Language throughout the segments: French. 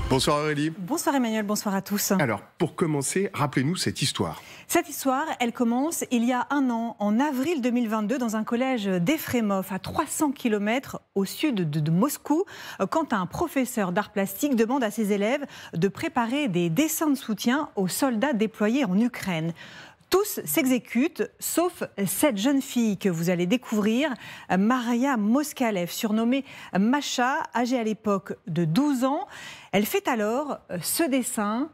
Bonsoir Aurélie. Bonsoir Emmanuel, bonsoir à tous. Alors, pour commencer, rappelez-nous cette histoire. Cette histoire, elle commence il y a un an, en avril 2022, dans un collège d'Efremov, à 300 km au sud de Moscou, quand un professeur d'art plastique demande à ses élèves de préparer des dessins de soutien aux soldats déployés en Ukraine. Tous s'exécutent, sauf cette jeune fille que vous allez découvrir, Maria Moskalev, surnommée Masha, âgée à l'époque de 12 ans. Elle fait alors ce dessin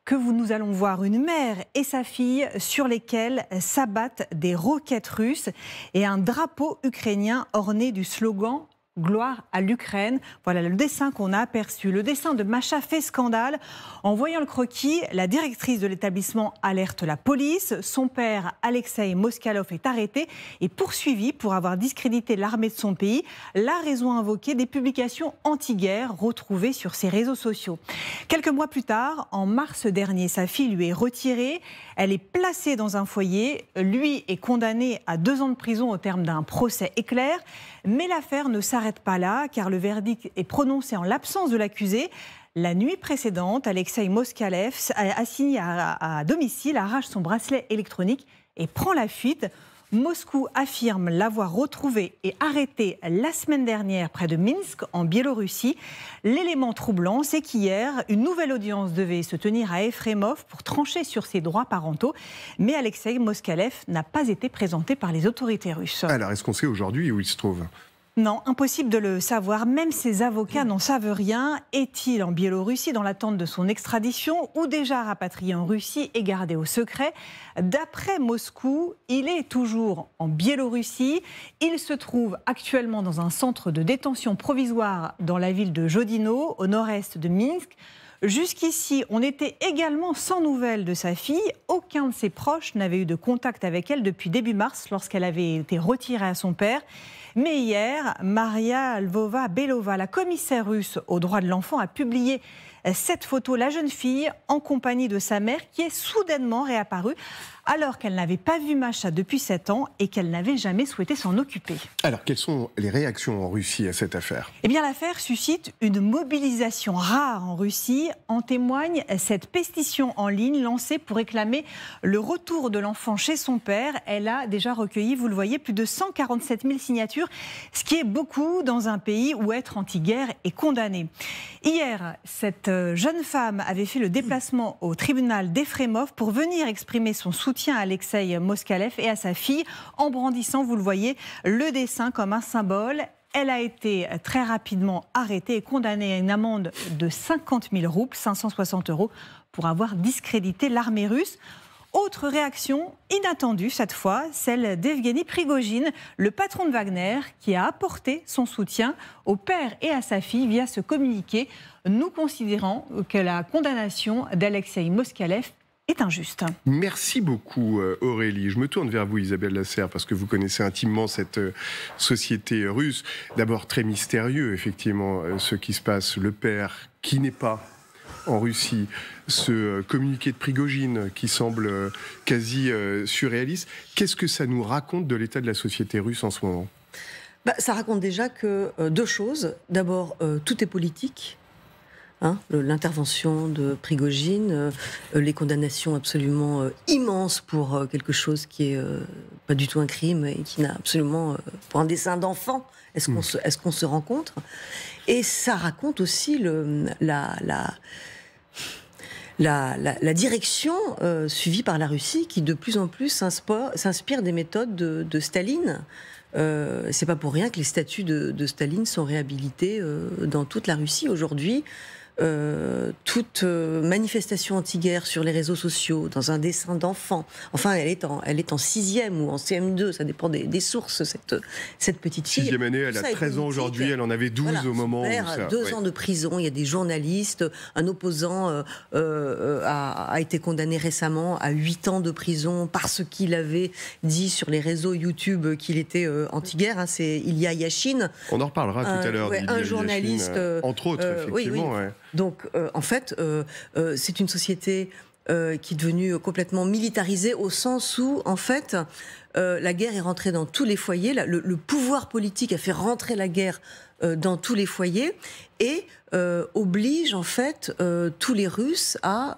que nous allons voir, une mère et sa fille sur lesquelles s'abattent des roquettes russes et un drapeau ukrainien orné du slogan « Gloire à l'Ukraine ». Voilà le dessin qu'on a aperçu. Le dessin de Masha fait scandale. En voyant le croquis, la directrice de l'établissement alerte la police. Son père, Alexei Moskalov, est arrêté et poursuivi pour avoir discrédité l'armée de son pays. La raison invoquée, des publications anti-guerre retrouvées sur ses réseaux sociaux. Quelques mois plus tard, en mars dernier, sa fille lui est retirée. Elle est placée dans un foyer. Lui est condamné à 2 ans de prison au terme d'un procès éclair. Mais l'affaire ne s'arrête pas là, car le verdict est prononcé en l'absence de l'accusé. La nuit précédente, Alexei Moskalev, assigné à domicile, arrache son bracelet électronique et prend la fuite. Moscou affirme l'avoir retrouvé et arrêté la semaine dernière près de Minsk, en Biélorussie. L'élément troublant, c'est qu'hier, une nouvelle audience devait se tenir à Efremov pour trancher sur ses droits parentaux. Mais Alexei Moskalev n'a pas été présenté par les autorités russes. Alors, est-ce qu'on sait aujourd'hui où il se trouve ? Non, impossible de le savoir. Même ses avocats n'en savent rien. Est-il en Biélorussie dans l'attente de son extradition ou déjà rapatrié en Russie et gardé au secret? D'après Moscou, il est toujours en Biélorussie. Il se trouve actuellement dans un centre de détention provisoire dans la ville de Jodino, au nord-est de Minsk. Jusqu'ici, on était également sans nouvelles de sa fille. Aucun de ses proches n'avait eu de contact avec elle depuis début mars, lorsqu'elle avait été retirée à son père. Mais hier, Maria Lvova-Belova, la commissaire russe aux droits de l'enfant, a publié cette photo, la jeune fille en compagnie de sa mère, qui est soudainement réapparue, alors qu'elle n'avait pas vu Masha depuis 7 ans et qu'elle n'avait jamais souhaité s'en occuper. Alors, quelles sont les réactions en Russie à cette affaire ? Eh bien, l'affaire suscite une mobilisation rare en Russie. En témoigne cette pétition en ligne lancée pour réclamer le retour de l'enfant chez son père. Elle a déjà recueilli, vous le voyez, plus de 147 000 signatures, ce qui est beaucoup dans un pays où être anti-guerre est condamné. Hier, cette jeune femme avait fait le déplacement au tribunal d'Efremov pour venir exprimer son soutien à Alexei Moskalev et à sa fille, en brandissant, vous le voyez, le dessin comme un symbole. Elle a été très rapidement arrêtée et condamnée à une amende de 50 000 roubles, 560 €, pour avoir discrédité l'armée russe. Autre réaction inattendue cette fois, celle d'Evgeny Prigojine, le patron de Wagner, qui a apporté son soutien au père et à sa fille via ce communiqué. Nous considérons que la condamnation d'Alexei Moskalev est injuste. Merci beaucoup Aurélie. Je me tourne vers vous Isabelle Lasserre parce que vous connaissez intimement cette société russe. D'abord très mystérieux effectivement ce qui se passe. Le père qui n'est pas en Russie, ce communiqué de Prigojine qui semble quasi surréaliste. Qu'est-ce que ça nous raconte de l'état de la société russe en ce moment ? Ça raconte déjà que 2 choses. D'abord, tout est politique. L'intervention de Prigojine, les condamnations absolument immenses pour quelque chose qui est pas du tout un crime et qui n'a absolument pour un dessin d'enfant. Est-ce qu'on se rencontre? Et ça raconte aussi la direction suivie par la Russie qui de plus en plus s'inspire des méthodes de Staline. C'est pas pour rien que les statues de Staline sont réhabilitées dans toute la Russie aujourd'hui. Toute manifestation anti-guerre sur les réseaux sociaux, dans un dessin d'enfant. Enfin, elle est en 6e ou en CM2, ça dépend des sources, cette petite fille. 6e année, elle a 13 ans aujourd'hui, elle en avait 12 au moment où ça... 2 ans de prison, il y a des journalistes, un opposant a été condamné récemment à 8 ans de prison parce qu'il avait dit sur les réseaux YouTube qu'il était anti-guerre, c'est Ilya Yashin. On en reparlera tout à l'heure un journaliste, Yashin, entre autres, effectivement. Oui. Donc, en fait, c'est une société qui est devenue complètement militarisée au sens où, en fait, la guerre est rentrée dans tous les foyers, le pouvoir politique a fait rentrer la guerre dans tous les foyers et oblige en fait tous les Russes à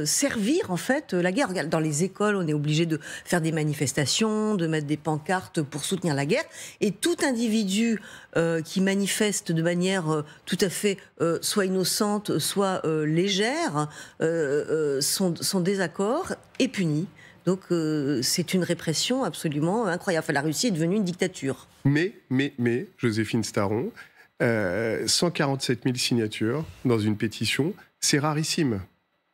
servir en fait la guerre. Dans les écoles, on est obligé de faire des manifestations, de mettre des pancartes pour soutenir la guerre. Et tout individu qui manifeste de manière tout à fait soit innocente, soit légère, son désaccord est puni. Donc c'est une répression absolument incroyable. Enfin, la Russie est devenue une dictature. Mais, Joséphine Staron, 147 000 signatures dans une pétition, c'est rarissime.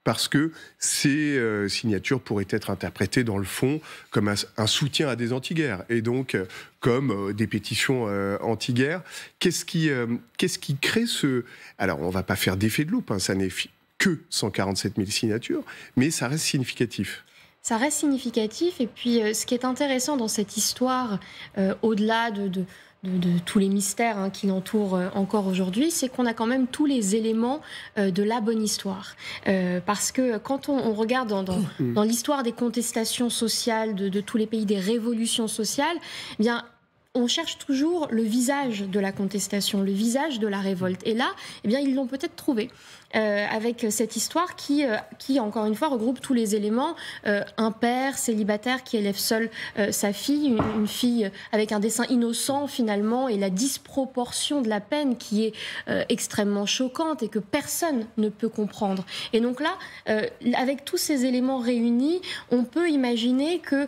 Parce que ces signatures pourraient être interprétées dans le fond comme un soutien à des anti-guerres, et donc comme des pétitions anti-guerre. Qu'est-ce qui crée ce... Alors, on ne va pas faire d'effet de loupe, hein, ça n'est que 147 000 signatures, mais ça reste significatif. Ça reste significatif, et puis ce qui est intéressant dans cette histoire, au-delà de tous les mystères qui l'entourent encore aujourd'hui, c'est qu'on a quand même tous les éléments de la bonne histoire. Parce que quand on regarde dans l'histoire des contestations sociales de tous les pays, des révolutions sociales, eh bien, on cherche toujours le visage de la contestation, le visage de la révolte. Et là, eh bien, ils l'ont peut-être trouvé. Avec cette histoire qui, encore une fois, regroupe tous les éléments. Un père célibataire qui élève seul sa fille, une fille avec un dessin innocent finalement, et la disproportion de la peine qui est extrêmement choquante et que personne ne peut comprendre. Et donc là, avec tous ces éléments réunis, on peut imaginer que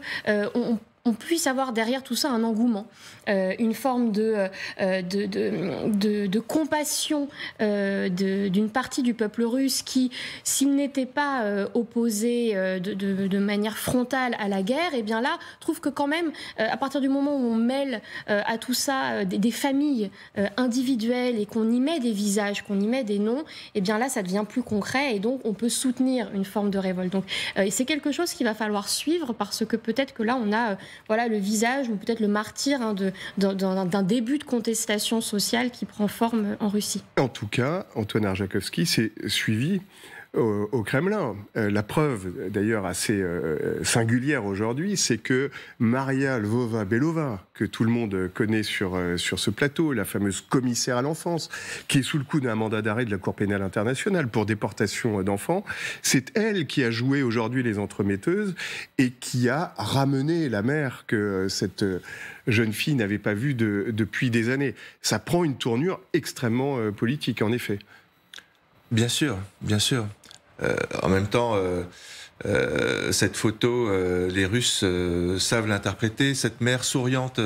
on puisse avoir derrière tout ça un engouement, une forme de compassion d'une partie du peuple russe qui, s'il n'était pas opposé de manière frontale à la guerre, et bien là, trouve que quand même, à partir du moment où on mêle à tout ça des familles individuelles et qu'on y met des visages, qu'on y met des noms, et bien là, ça devient plus concret, et donc on peut soutenir une forme de révolte. Donc c'est quelque chose qu'il va falloir suivre, parce que peut-être que là, on a le visage ou peut-être le martyr d'un début de contestation sociale qui prend forme en Russie. En tout cas, Antoine Arjakovski s'est suivi au Kremlin. La preuve, d'ailleurs, assez singulière aujourd'hui, c'est que Maria Lvova-Belova, que tout le monde connaît sur ce plateau, la fameuse commissaire à l'enfance, qui est sous le coup d'un mandat d'arrêt de la Cour pénale internationale pour déportation d'enfants, c'est elle qui a joué aujourd'hui les entremetteuses et qui a ramené la mère que cette jeune fille n'avait pas vue depuis des années. Ça prend une tournure extrêmement politique, en effet. Bien sûr, bien sûr. En même temps, cette photo, les Russes savent l'interpréter. Cette mère souriante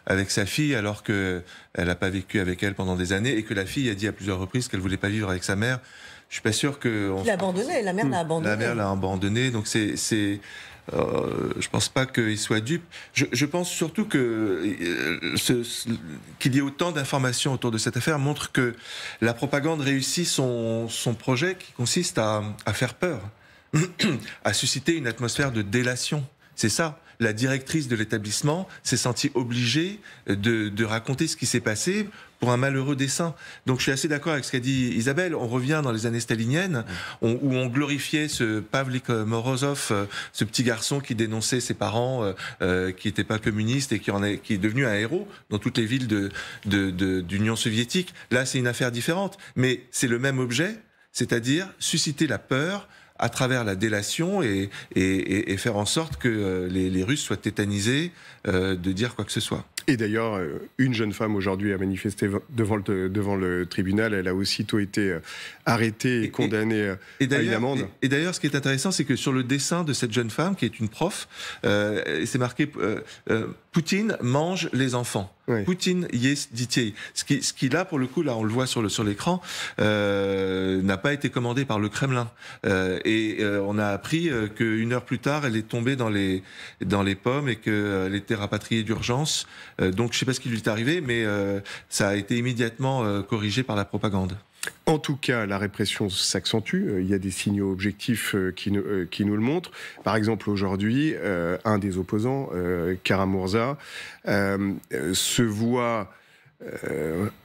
avec sa fille, alors qu'elle n'a pas vécu avec elle pendant des années, et que la fille a dit à plusieurs reprises qu'elle ne voulait pas vivre avec sa mère. Je suis pas sûr que... Il l'a abandonnée, la mère l'a abandonnée. La mère l'a abandonnée, donc je pense pas qu'il soit dupe. Je pense surtout qu'il y ait autant d'informations autour de cette affaire montre que la propagande réussit son projet qui consiste à faire peur, à susciter une atmosphère de délation. C'est ça. La directrice de l'établissement s'est sentie obligée de raconter ce qui s'est passé pour un malheureux dessein. Donc je suis assez d'accord avec ce qu'a dit Isabelle. On revient dans les années staliniennes, où on glorifiait ce Pavlik Morozov, ce petit garçon qui dénonçait ses parents qui n'étaient pas communistes et qui est devenu un héros dans toutes les villes d'Union soviétique. Là, c'est une affaire différente, mais c'est le même objet, c'est-à-dire susciter la peur à travers la délation et faire en sorte que les Russes soient tétanisés de dire quoi que ce soit. Et d'ailleurs, une jeune femme aujourd'hui a manifesté devant le tribunal. Elle a aussitôt été arrêtée et condamnée à une amende. Et d'ailleurs, ce qui est intéressant, c'est que sur le dessin de cette jeune femme, qui est une prof, c'est marqué Poutine mange les enfants. Oui. Poutine есть детей. Ce qui là, pour le coup, là, on le voit sur l'écran, n'a pas été commandé par le Kremlin. On a appris qu'une heure plus tard, elle est tombée dans les pommes et qu'elle était rapatriée d'urgence. Donc, je ne sais pas ce qui lui est arrivé, mais ça a été immédiatement corrigé par la propagande. En tout cas, la répression s'accentue. Il y a des signaux objectifs qui nous le montrent. Par exemple, aujourd'hui, un des opposants, Kara-Murza, se voit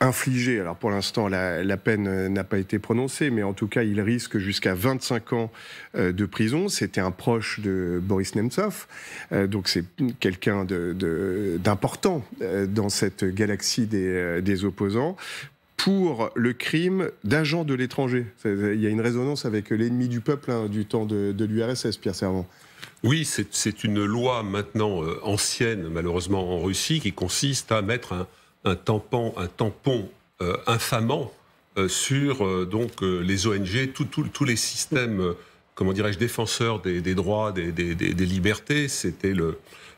infligé, alors pour l'instant la peine n'a pas été prononcée, mais en tout cas il risque jusqu'à 25 ans de prison. C'était un proche de Boris Nemtsov, donc c'est quelqu'un d'important dans cette galaxie des opposants, pour le crime d'agent de l'étranger. Il y a une résonance avec l'ennemi du peuple du temps de l'URSS, Pierre Servan. Oui, c'est une loi maintenant ancienne, malheureusement en Russie, qui consiste à mettre un tampon infamant sur donc les ONG, tous les systèmes, comment dirais-je, défenseurs des droits, des libertés. C'était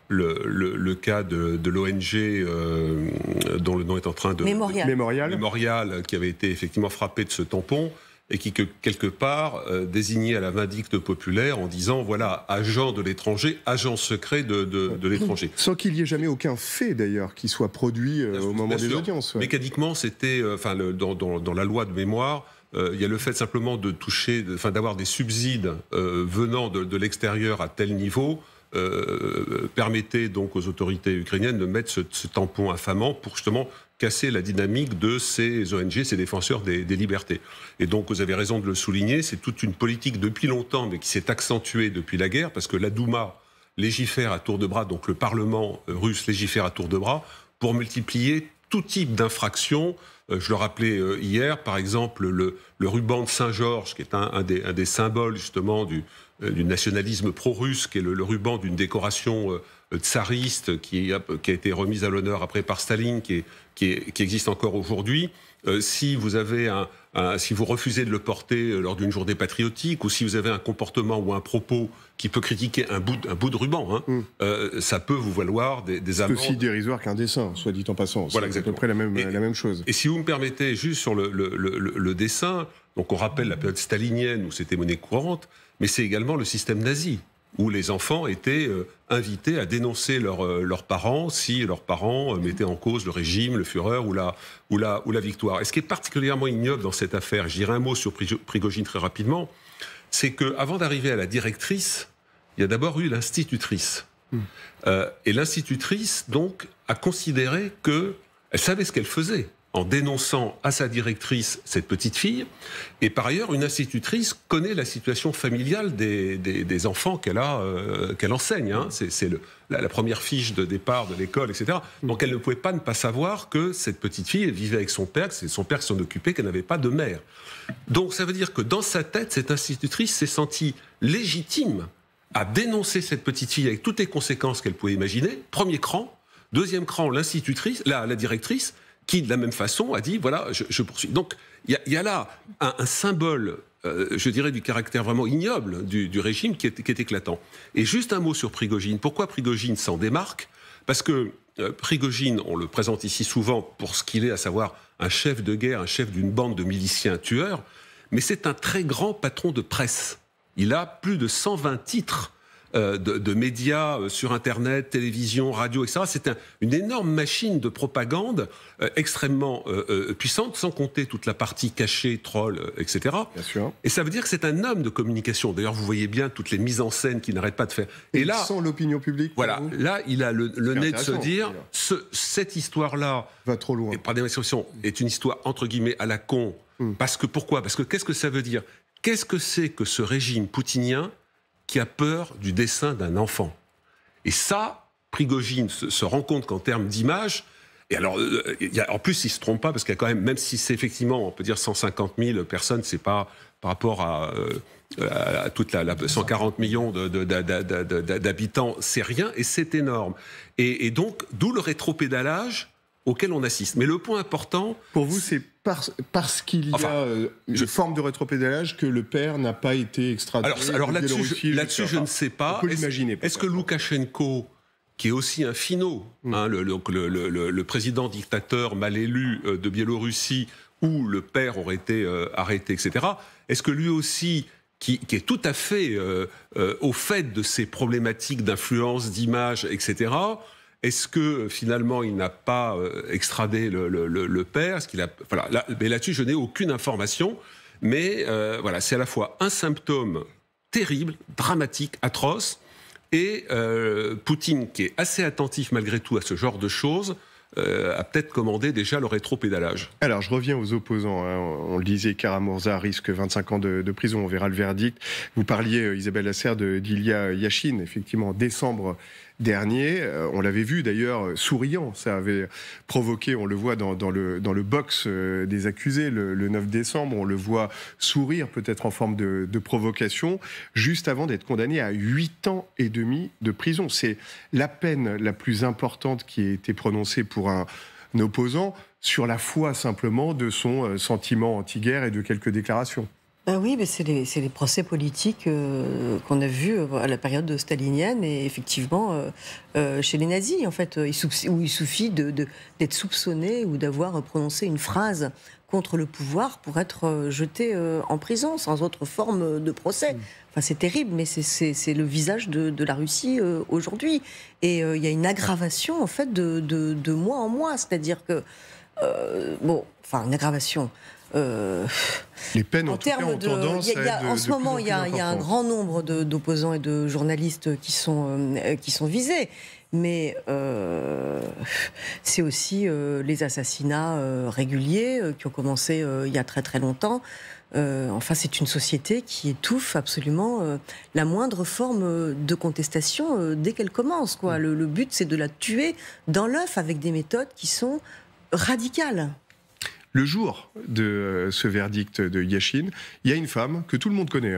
le cas de l'ONG dont le nom est en train de... Mémorial, qui avait été effectivement frappé de ce tampon, et qui, quelque part, désignait à la vindicte populaire en disant, voilà, agent de l'étranger, agent secret de l'étranger. Sans qu'il n'y ait jamais aucun fait, d'ailleurs, qui soit produit au moment des audiences. Ouais. Mécaniquement, c'était, dans la loi de mémoire, il y a le fait simplement de toucher, d'avoir des subsides venant de l'extérieur à tel niveau, permettait donc aux autorités ukrainiennes de mettre ce tampon infamant pour justement casser la dynamique de ces ONG, ces défenseurs des libertés. Et donc, vous avez raison de le souligner, c'est toute une politique depuis longtemps, mais qui s'est accentuée depuis la guerre, parce que la Douma légifère à tour de bras, donc le Parlement russe légifère à tour de bras, pour multiplier tout type d'infractions. Je le rappelais hier, par exemple, le ruban de Saint-Georges, qui est un des symboles justement du nationalisme pro-russe, qui est le ruban d'une décoration tsariste qui a été remise à l'honneur après par Staline, qui existe encore aujourd'hui. Si vous refusez de le porter lors d'une journée patriotique, ou si vous avez un comportement ou un propos qui peut critiquer un bout de ruban, ça peut vous valoir des amendes. C'est aussi dérisoire qu'un dessin, soit dit en passant. Voilà, c'est à peu près la même chose. Et si vous me permettez, juste sur le dessin, donc on rappelle la période stalinienne où c'était monnaie courante, mais c'est également le système nazi, où les enfants étaient invités à dénoncer leurs parents si leurs parents mettaient en cause le régime, le Führer ou la victoire. Et ce qui est particulièrement ignoble dans cette affaire, je dirais un mot sur Prigojine très rapidement, c'est qu'avant d'arriver à la directrice, il y a d'abord eu l'institutrice. Et l'institutrice, donc, a considéré qu'elle savait ce qu'elle faisait en dénonçant à sa directrice cette petite fille. Et par ailleurs, une institutrice connaît la situation familiale des enfants qu'elle enseigne. C'est la première fiche de départ de l'école, etc. Donc elle ne pouvait pas ne pas savoir que cette petite fille, elle vivait avec son père, que c'est son père qui s'en occupait, qu'elle n'avait pas de mère. Donc ça veut dire que dans sa tête, cette institutrice s'est sentie légitime à dénoncer cette petite fille avec toutes les conséquences qu'elle pouvait imaginer. Premier cran. Deuxième cran, l'institutrice, la directrice, qui, de la même façon, a dit, voilà, je poursuis. Donc, il y a là un symbole, je dirais, du caractère vraiment ignoble du régime qui est éclatant. Et juste un mot sur Prigojine. Pourquoi Prigojine s'en démarque ? Parce que Prigojine, on le présente ici souvent pour ce qu'il est, à savoir un chef de guerre, un chef d'une bande de miliciens tueurs, mais c'est un très grand patron de presse. Il a plus de 120 titres de médias sur Internet, télévision, radio, etc. C'est une énorme machine de propagande extrêmement puissante, sans compter toute la partie cachée, troll, etc. Bien sûr. Et ça veut dire que c'est un homme de communication. D'ailleurs, vous voyez bien toutes les mises en scène qu'il n'arrête pas de faire. Et là, sans l'opinion publique. Voilà, là, il a le nez de se dire, cette histoire-là, va trop loin. Et par démonstration, est une histoire entre guillemets à la con. Parce que pourquoi ? Parce que qu'est-ce que ça veut dire ? Qu'est-ce que c'est que ce régime poutinien qui a peur du dessin d'un enfant? Et ça, Prigojine se rend compte qu'en termes d'image, et alors, en plus, il ne se trompe pas, parce qu'il y a quand même si c'est effectivement, on peut dire 150 000 personnes, c'est pas par rapport à toute la 140 millions d'habitants, c'est rien, et c'est énorme. Et donc, d'où le rétropédalage auquel on assiste. Mais le point important... Pour vous, c'est parce qu'il y a une forme de rétropédalage que le père n'a pas été extradé. Alors là-dessus, je ne sais pas. On peut l'imaginer. Est-ce que Loukachenko, qui est aussi un finot, le président dictateur mal élu de Biélorussie, où le père aurait été arrêté, etc., est-ce que lui aussi, qui est tout à fait au fait de ces problématiques d'influence, d'image, etc., est-ce que finalement il n'a pas extradé le père ? Mais là-dessus, je n'ai aucune information. Mais voilà, c'est à la fois un symptôme terrible, dramatique, atroce, et Poutine, qui est assez attentif malgré tout à ce genre de choses, a peut-être commandé déjà le rétropédalage. Alors, je reviens aux opposants. On le disait, Kara-Murza risque 25 ans de prison. On verra le verdict. Vous parliez, Isabelle Lasserre, d'Ilia Yashin, effectivement, en décembre dernier. On l'avait vu d'ailleurs souriant. Ça avait provoqué, on le voit dans le box des accusés le 9 décembre, on le voit sourire peut-être en forme de provocation, juste avant d'être condamné à 8 ans et demi de prison. C'est la peine la plus importante qui a été prononcée pour un opposant sur la foi simplement de son sentiment anti-guerre et de quelques déclarations. Oui, mais c'est les procès politiques qu'on a vus à la période stalinienne et effectivement chez les nazis, en fait, où il suffit d'être soupçonné ou d'avoir prononcé une phrase contre le pouvoir pour être jeté en prison, sans autre forme de procès. Enfin, c'est terrible, mais c'est le visage de la Russie aujourd'hui. Et il y a une aggravation, en fait, de mois en mois. C'est-à-dire que, une aggravation... les peines, en tout cas, ont tendance à être en ce moment, il y a un grand nombre d'opposants et de journalistes qui sont visés. Mais c'est aussi les assassinats réguliers qui ont commencé il y a très très longtemps. Enfin, c'est une société qui étouffe absolument la moindre forme de contestation dès qu'elle commence, quoi. Le but, c'est de la tuer dans l'œuf avec des méthodes qui sont radicales. Le jour de ce verdict de Yashin, il y a une femme que tout le monde connaît,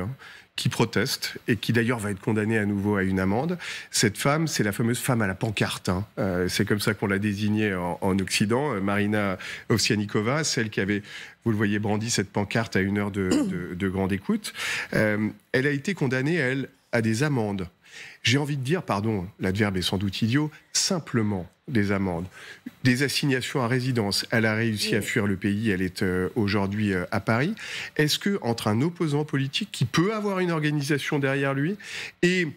qui proteste et qui d'ailleurs va être condamnée à nouveau à une amende. Cette femme, c'est la fameuse femme à la pancarte. C'est comme ça qu'on l'a désignée en Occident, Marina Ovsianikova, celle qui avait, vous le voyez, brandi cette pancarte à 1 heure de grande écoute. Elle a été condamnée, elle, à des amendes. J'ai envie de dire, pardon, l'adverbe est sans doute idiot, simplement des amendes, des assignations à résidence. Elle a réussi à fuir le pays, elle est aujourd'hui à Paris. Est-ce que entre un opposant politique qui peut avoir une organisation derrière lui et,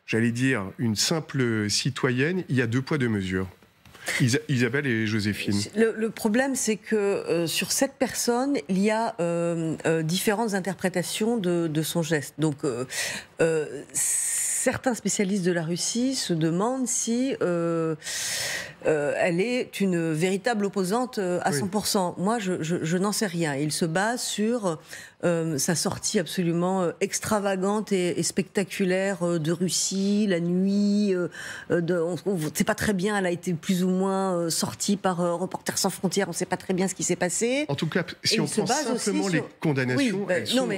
j'allais dire, une simple citoyenne, il y a 2 poids 2 mesures? Isabelle et Joséphine. Le problème, c'est que sur cette personne, il y a différentes interprétations de son geste. Donc, certains spécialistes de la Russie se demandent si elle est une véritable opposante à 100%. Moi, je n'en sais rien. Il se base sur sa sortie absolument extravagante et spectaculaire de Russie, la nuit. On ne sait pas très bien, elle a été plus ou moins sortie par Reporters sans frontières, on ne sait pas très bien ce qui s'est passé. En tout cas, si on prend simplement les condamnations, elles sont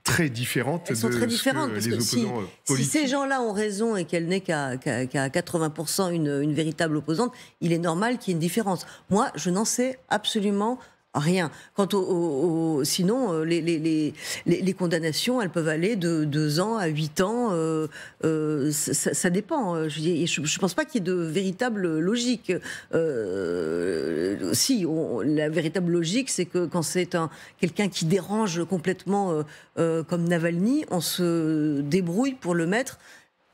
très différentes. Elles sont très différentes, parce que si ces gens-là ont raison et qu'elle n'est qu'à 80% une véritable opposante, il est normal qu'il y ait une différence. Moi, je n'en sais absolument rien. Quant sinon, les condamnations, elles peuvent aller de 2 ans à 8 ans. Ça dépend. Je ne pense pas qu'il y ait de véritable logique. La véritable logique, c'est que quand c'est quelqu'un qui dérange complètement, comme Navalny, on se débrouille pour le mettre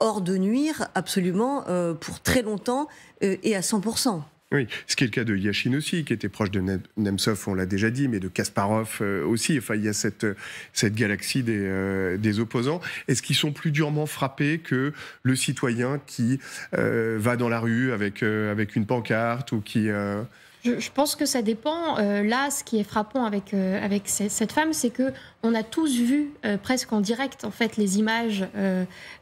hors de nuire, absolument, pour très longtemps et à 100%. Oui, ce qui est le cas de Yashin aussi, qui était proche de Nemtsov, on l'a déjà dit, mais de Kasparov aussi. Enfin, il y a cette galaxie des opposants. Est-ce qu'ils sont plus durement frappés que le citoyen qui va dans la rue avec une pancarte ou qui... Je pense que ça dépend. Là, ce qui est frappant avec cette femme, c'est que on a tous vu presque en direct en fait les images.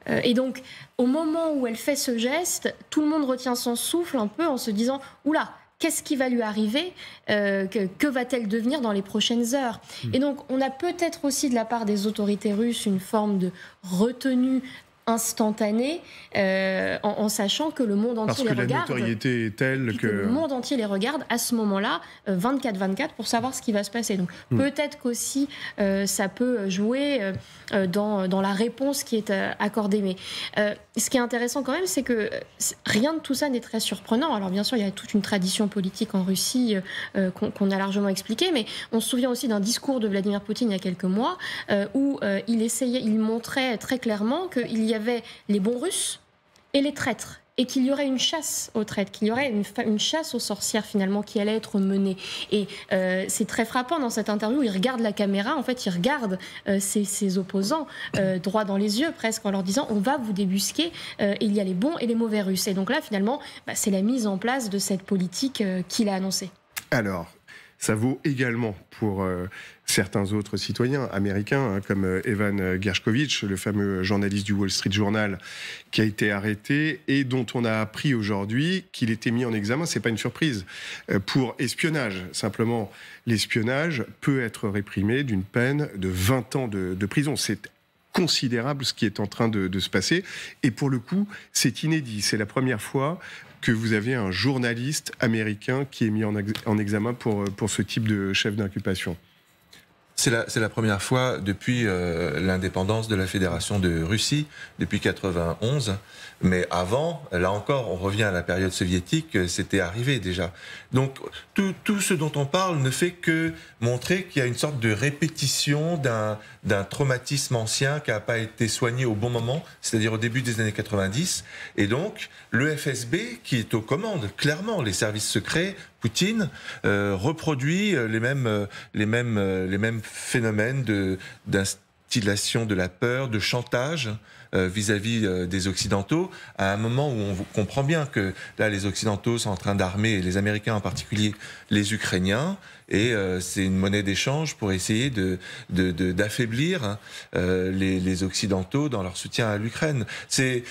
Et donc, au moment où elle fait ce geste, tout le monde retient son souffle un peu en se disant « Oula !» Qu'est-ce qui va lui arriver? Que va-t-elle devenir dans les prochaines heures? Et donc, on a peut-être aussi de la part des autorités russes une forme de retenue instantanée, en sachant que le monde entier les regarde. Parce que la notoriété est telle que... le monde entier les regarde à ce moment-là, 24/24, pour savoir ce qui va se passer. Donc peut-être qu'aussi ça peut jouer dans la réponse qui est accordée. Mais ce qui est intéressant quand même, c'est que rien de tout ça n'est très surprenant. Alors bien sûr, il y a toute une tradition politique en Russie qu'on a largement expliquée, mais on se souvient aussi d'un discours de Vladimir Poutine il y a quelques mois où il montrait très clairement qu'il y avait les bons Russes et les traîtres. et qu'il y aurait une chasse aux traîtres, qu'il y aurait une chasse aux sorcières finalement qui allait être menée. Et c'est très frappant dans cette interview, il regarde la caméra, en fait il regarde ses opposants droit dans les yeux presque en leur disant on va vous débusquer, il y a les bons et les mauvais Russes. Et donc là finalement c'est la mise en place de cette politique qu'il a annoncée. Alors, ça vaut également pour certains autres citoyens américains, comme Evan Gershkovich, le fameux journaliste du Wall Street Journal, qui a été arrêté et dont on a appris aujourd'hui qu'il était mis en examen, c'est pas une surprise, pour espionnage. Simplement, l'espionnage peut être réprimé d'une peine de 20 ans de prison. C'est considérable ce qui est en train de se passer. Et pour le coup, c'est inédit. C'est la première fois que vous avez un journaliste américain qui est mis en examen pour ce type de chef d'inculpation. C'est la première fois depuis l'indépendance de la Fédération de Russie, depuis 91. Mais avant, là encore, on revient à la période soviétique, c'était arrivé déjà. Donc tout ce dont on parle ne fait que montrer qu'il y a une sorte de répétition d'un traumatisme ancien qui n'a pas été soigné au bon moment, c'est-à-dire au début des années 90. Et donc, le FSB, qui est aux commandes, clairement, les services secrets, Poutine, reproduit les mêmes phénomènes d'instillation de la peur, de chantage vis-à-vis des Occidentaux, à un moment où on comprend bien que là, les Occidentaux sont en train d'armer, et les Américains en particulier, les Ukrainiens, et c'est une monnaie d'échange pour essayer d'affaiblir les Occidentaux dans leur soutien à l'Ukraine. C'est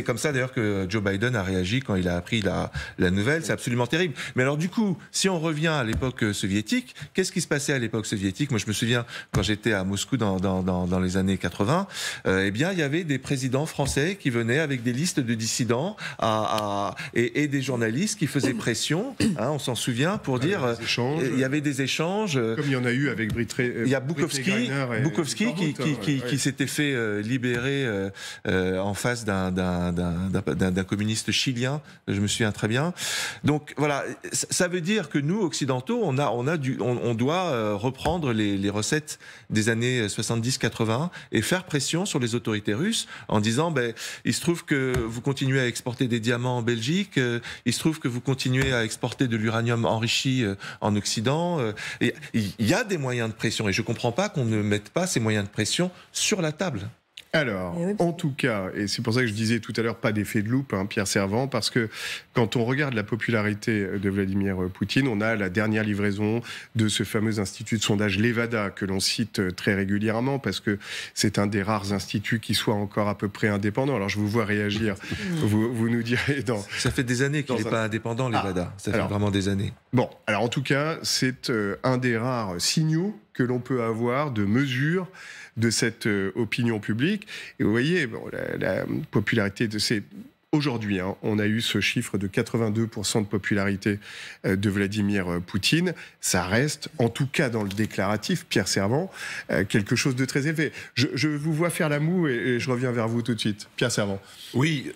comme ça d'ailleurs que Joe Biden a réagi quand il a appris la nouvelle. C'est absolument terrible. Mais alors du coup, si on revient à l'époque soviétique, qu'est-ce qui se passait à l'époque soviétique? Moi, je me souviens quand j'étais à Moscou dans les années 80. Eh bien, il y avait des présidents français qui venaient avec des listes de dissidents et des journalistes qui faisaient pression. On s'en souvient pour dire. Il y avait des échanges. Comme il y en a eu avec il y a Bukovski qui s'était fait libérer en face d'un communiste chilien. Je me souviens très bien. Donc voilà, ça veut dire que nous, occidentaux, on doit reprendre les recettes des années 70-80 et faire pression sur les autorités russes en disant il se trouve que vous continuez à exporter des diamants en Belgique, il se trouve que vous continuez à exporter de l'uranium enrichi en Occident. Il y a des moyens de pression et je ne comprends pas qu'on ne mette pas ces moyens de pression sur la table. Alors, en tout cas, et c'est pour ça que je disais tout à l'heure, pas d'effet de loupe, Pierre Servan, parce que quand on regarde la popularité de Vladimir Poutine, on a la dernière livraison de ce fameux institut de sondage Levada, que l'on cite très régulièrement, parce que c'est un des rares instituts qui soit encore à peu près indépendant. Alors, je vous vois réagir, vous nous direz dans... Ça fait des années qu'il n'est pas indépendant, Levada. Ça fait vraiment des années. Bon, alors en tout cas, c'est un des rares signaux que l'on peut avoir de mesure de cette opinion publique. Et vous voyez, la popularité de ces... Aujourd'hui, on a eu ce chiffre de 82% de popularité de Vladimir Poutine. Ça reste, en tout cas dans le déclaratif, Pierre Servan, quelque chose de très élevé. Je vous vois faire la moue et je reviens vers vous tout de suite. Pierre Servan. Oui,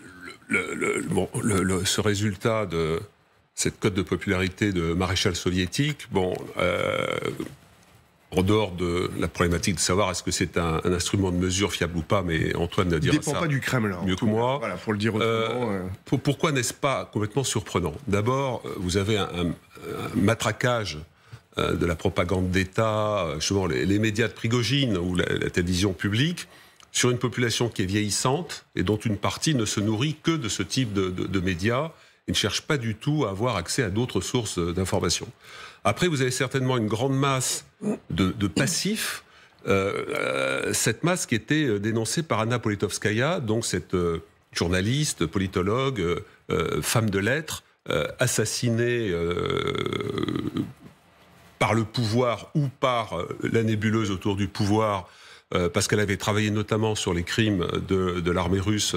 ce résultat de cette cote de popularité de maréchal soviétique, en dehors de la problématique de savoir est-ce que c'est un instrument de mesure fiable ou pas, mais Antoine ne dira ça. Ça ne dépend pas du Kremlin. Mieux que moi. Voilà, pour le dire autrement. Pourquoi n'est-ce pas complètement surprenant? D'abord, vous avez un matraquage de la propagande d'État, souvent les médias de Prigojine ou la télévision publique, sur une population qui est vieillissante et dont une partie ne se nourrit que de ce type de médias et ne cherche pas du tout à avoir accès à d'autres sources d'informations. Après, vous avez certainement une grande masse de passifs, cette masse qui était dénoncée par Anna Politkovskaya, donc cette journaliste, politologue, femme de lettres, assassinée par le pouvoir ou par la nébuleuse autour du pouvoir, parce qu'elle avait travaillé notamment sur les crimes de l'armée russe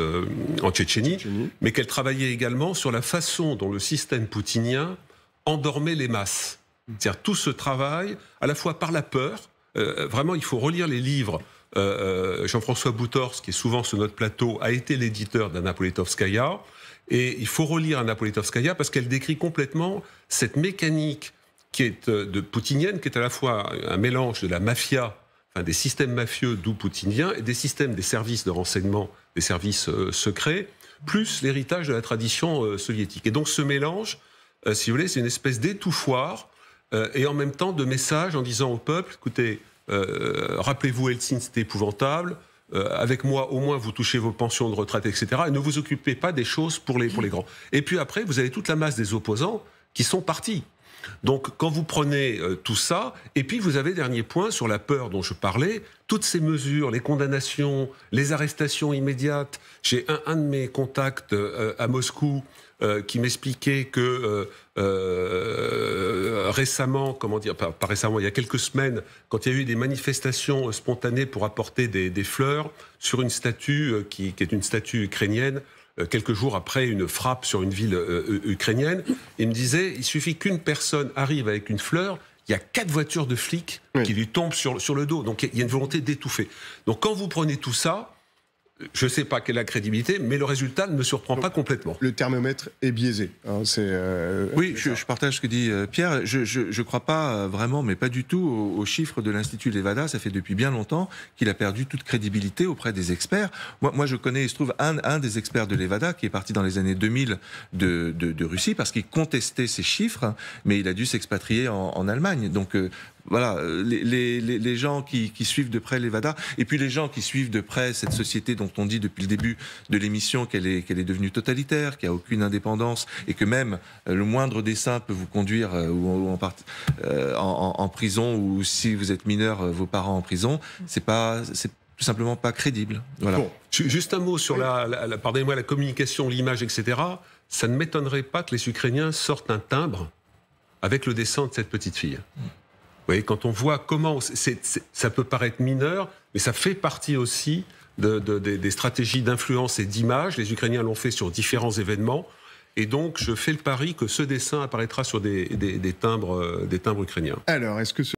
en Tchétchénie, mais qu'elle travaillait également sur la façon dont le système poutinien endormait les masses. C'est-à-dire tout ce travail, à la fois par la peur, vraiment il faut relire les livres. Jean-François Boutors, qui est souvent sur notre plateau, a été l'éditeur d'Anna Politkovskaya, et il faut relire Anna Politkovskaya parce qu'elle décrit complètement cette mécanique qui est poutinienne, qui est à la fois un mélange de la mafia enfin des systèmes mafieux, d'où poutiniens, et des systèmes des services de renseignement, des services secrets, plus l'héritage de la tradition soviétique. Et donc ce mélange, si vous voulez, c'est une espèce d'étouffoir et en même temps de message en disant au peuple, écoutez, rappelez-vous Helsinki, c'était épouvantable, avec moi, au moins, vous touchez vos pensions de retraite, etc. Et ne vous occupez pas des choses pour les grands. Et puis après, vous avez toute la masse des opposants qui sont partis. Donc, quand vous prenez tout ça, et puis vous avez, dernier point, sur la peur dont je parlais, toutes ces mesures, les condamnations, les arrestations immédiates. J'ai un de mes contacts à Moscou qui m'expliquait que récemment, comment dire, pas récemment, il y a quelques semaines, quand il y a eu des manifestations spontanées pour apporter des fleurs sur une statue qui est une statue ukrainienne, quelques jours après une frappe sur une ville ukrainienne, il me disait, il suffit qu'une personne arrive avec une fleur, il y a 4 voitures de flics qui lui tombent sur le dos. Donc il y a une volonté d'étouffer. Donc quand vous prenez tout ça, je ne sais pas quelle est la crédibilité, mais le résultat ne me surprend pas complètement. Le thermomètre est biaisé. Hein, oui, je partage ce que dit Pierre. Je ne crois pas vraiment, mais pas du tout, aux chiffres de l'Institut Levada. Ça fait depuis bien longtemps qu'il a perdu toute crédibilité auprès des experts. Moi je connais, il se trouve, un des experts de Levada qui est parti dans les années 2000 de Russie parce qu'il contestait ces chiffres, mais il a dû s'expatrier en Allemagne. Donc voilà, les gens qui suivent de près Levada, et puis les gens qui suivent de près cette société dont on dit depuis le début de l'émission qu'elle est devenue totalitaire, qu'il n'y a aucune indépendance, et que même le moindre dessein peut vous conduire en prison, ou si vous êtes mineur, vos parents en prison, c'est tout simplement pas crédible. Voilà. Bon, juste un mot sur pardonnez-moi, la communication, l'image, etc. Ça ne m'étonnerait pas que les Ukrainiens sortent un timbre avec le dessin de cette petite fille. Vous voyez, quand on voit comment ça peut paraître mineur, mais ça fait partie aussi des stratégies d'influence et d'image. Les Ukrainiens l'ont fait sur différents événements. Et donc, je fais le pari que ce dessin apparaîtra sur des timbres ukrainiens. Alors, est-ce que